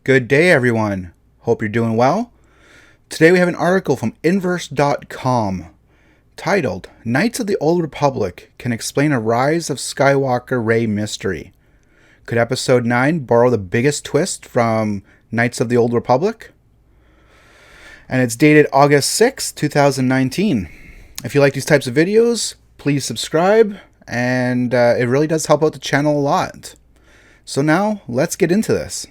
Good day, everyone. Hope you're doing well. Today we have an article from Inverse.com titled, Knights of the Old Republic Can Explain a Rise of Skywalker Rey Mystery. Could Episode 9 borrow the biggest twist from Knights of the Old Republic? And it's dated August 6, 2019. If you like these types of videos, please subscribe, and it really does help out the channel a lot. So now, let's get into this.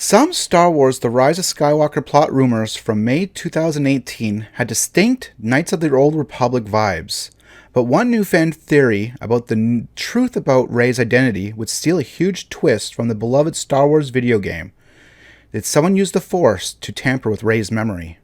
Some Star Wars The Rise of Skywalker plot rumors from May 2018 had distinct Knights of the Old Republic vibes, but one new fan theory about the truth about Rey's identity would steal a huge twist from the beloved Star Wars video game. Did someone use the Force to tamper with Rey's memory?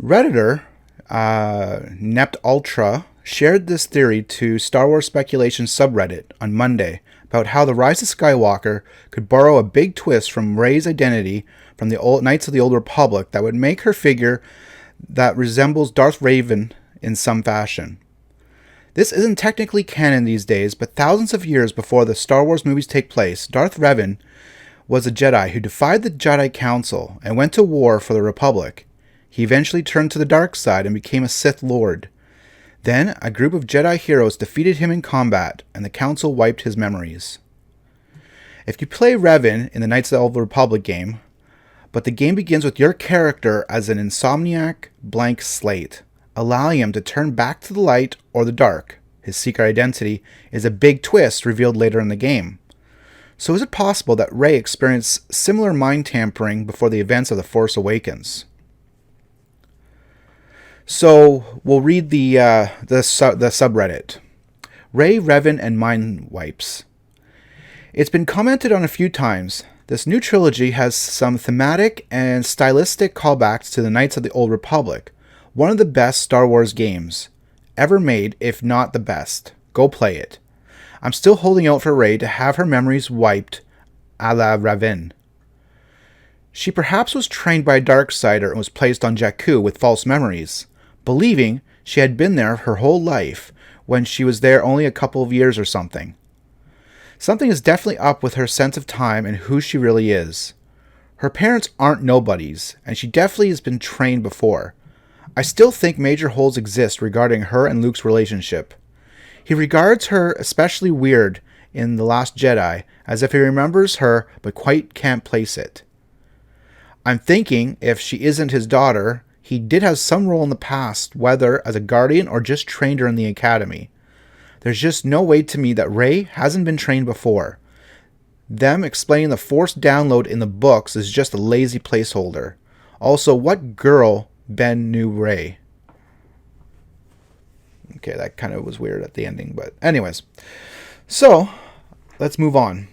Redditor Nept Ultra shared this theory to Star Wars Speculation subreddit on Monday about how the Rise of Skywalker could borrow a big twist from Rey's identity from the Knights of the Old Republic that would make her figure that resembles Darth Revan in some fashion. This isn't technically canon these days, but thousands of years before the Star Wars movies take place, Darth Revan was a Jedi who defied the Jedi Council and went to war for the Republic. He eventually turned to the dark side and became a Sith Lord. Then, a group of Jedi heroes defeated him in combat, and the Council wiped his memories. If you play Revan in the Knights of the Old Republic game, but the game begins with your character as an insomniac blank slate, allowing him to turn back to the light or the dark, his secret identity is a big twist revealed later in the game. So is it possible that Rey experienced similar mind tampering before the events of The Force Awakens? So we'll read the subreddit. Rey, Revan, and Mind Wipes. It's been commented on a few times. This new trilogy has some thematic and stylistic callbacks to the Knights of the Old Republic, one of the best Star Wars games ever made, if not the best. Go play it. I'm still holding out for Rey to have her memories wiped a la Revan. She perhaps was trained by a Darksider and was placed on Jakku with false memories, believing she had been there her whole life when she was there only a couple of years or something. Something is definitely up with her sense of time and who she really is. Her parents aren't nobodies, and she definitely has been trained before. I still think major holes exist regarding her and Luke's relationship. He regards her especially weird in The Last Jedi, as if he remembers her but quite can't place it. I'm thinking if she isn't his daughter, he did have some role in the past, whether as a guardian or just trained her in the academy. There's just no way to me that Rey hasn't been trained before. Them explaining the Force download in the books is just a lazy placeholder. Also, what girl Ben knew Rey? Okay, that kind of was weird at the ending, but anyways. So, let's move on.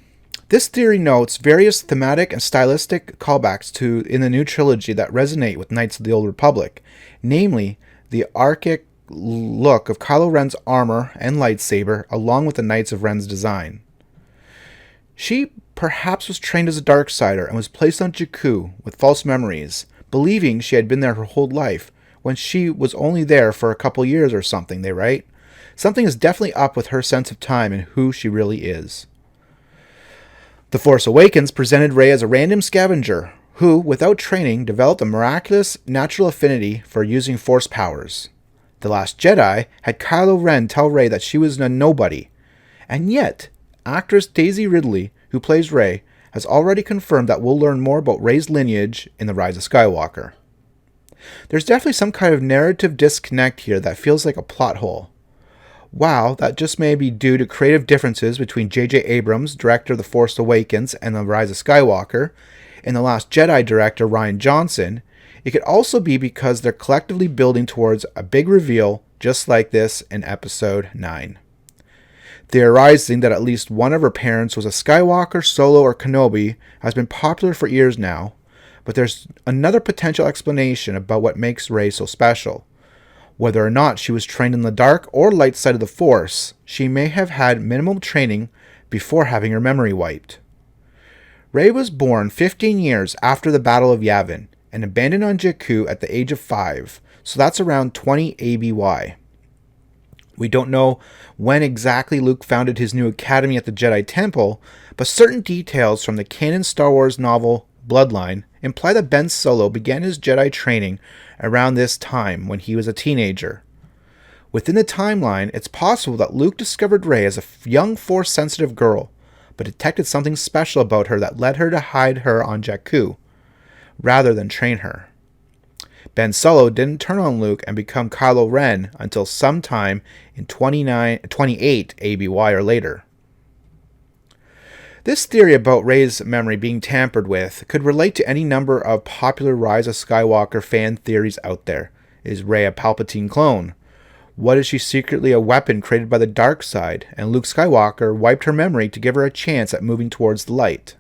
This theory notes various thematic and stylistic callbacks in the new trilogy that resonate with Knights of the Old Republic, namely the archaic look of Kylo Ren's armor and lightsaber, along with the Knights of Ren's design. She perhaps was trained as a Darksider and was placed on Jakku with false memories, believing she had been there her whole life, when she was only there for a couple years or something, they write. Something is definitely up with her sense of time and who she really is. The Force Awakens presented Rey as a random scavenger who, without training, developed a miraculous natural affinity for using Force powers. The Last Jedi had Kylo Ren tell Rey that she was a nobody. And yet, actress Daisy Ridley, who plays Rey, has already confirmed that we'll learn more about Rey's lineage in The Rise of Skywalker. There's definitely some kind of narrative disconnect here that feels like a plot hole. Wow, that just may be due to creative differences between J.J. Abrams, director of The Force Awakens and The Rise of Skywalker, and The Last Jedi director Rian Johnson. It could also be because they're collectively building towards a big reveal just like this in Episode 9. Theorizing that at least one of her parents was a Skywalker, Solo, or Kenobi has been popular for years now, but there's another potential explanation about what makes Rey so special. Whether or not she was trained in the dark or light side of the Force, she may have had minimal training before having her memory wiped. Rey was born 15 years after the Battle of Yavin and abandoned on Jakku at the age of 5, so that's around 20 ABY. We don't know when exactly Luke founded his new academy at the Jedi Temple, but certain details from the canon Star Wars novel Bloodline imply that Ben Solo began his Jedi training around this time when he was a teenager. Within the timeline, it's possible that Luke discovered Rey as a young Force-sensitive girl, but detected something special about her that led her to hide her on Jakku, rather than train her. Ben Solo didn't turn on Luke and become Kylo Ren until sometime in 28 ABY or later. This theory about Rey's memory being tampered with could relate to any number of popular Rise of Skywalker fan theories out there. Is Rey a Palpatine clone? What is she secretly a weapon created by the dark side, and Luke Skywalker wiped her memory to give her a chance at moving towards the light?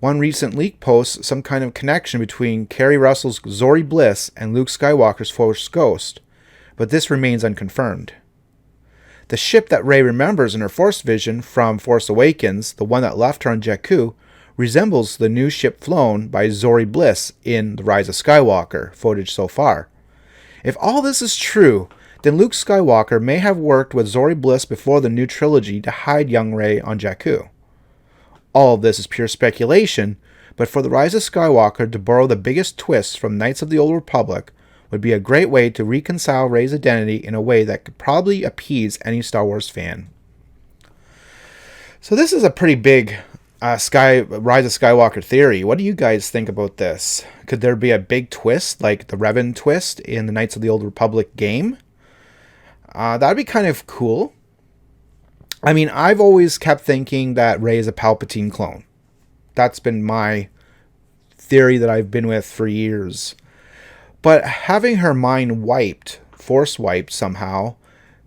One recent leak posts some kind of connection between Kerry Russell's Zorii Bliss and Luke Skywalker's Force Ghost, but this remains unconfirmed. The ship that Rey remembers in her Force vision from Force Awakens, the one that left her on Jakku, resembles the new ship flown by Zorii Bliss in The Rise of Skywalker footage so far. If all this is true, then Luke Skywalker may have worked with Zorii Bliss before the new trilogy to hide young Rey on Jakku. All of this is pure speculation, but for The Rise of Skywalker to borrow the biggest twist from Knights of the Old Republic would be a great way to reconcile Rey's identity in a way that could probably appease any Star Wars fan. So this is a pretty big Rise of Skywalker theory. What do you guys think about this? Could there be a big twist, like the Revan twist in the Knights of the Old Republic game? That'd be kind of cool. I mean, I've always kept thinking that Rey is a Palpatine clone. That's been my theory that I've been with for years. But having her mind wiped, force wiped somehow,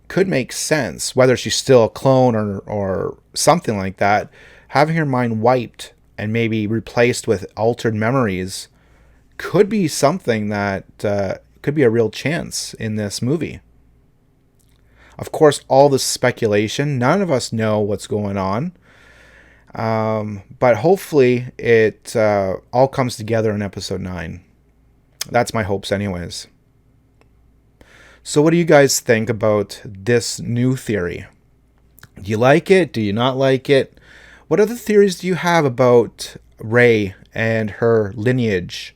could make sense. Whether she's still a clone or something like that, having her mind wiped and maybe replaced with altered memories could be something that could be a real chance in this movie. Of course, all this speculation, none of us know what's going on. But hopefully it all comes together in episode 9. That's my hopes anyways. So what do you guys think about this new theory? Do you like it? Do you not like it? What other theories do you have about Rey and her lineage?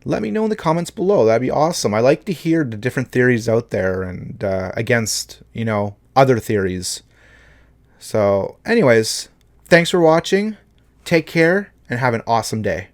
Let me know in the comments below. That'd be awesome. I like to hear the different theories out there and against, other theories. So anyways, thanks for watching. Take care and have an awesome day.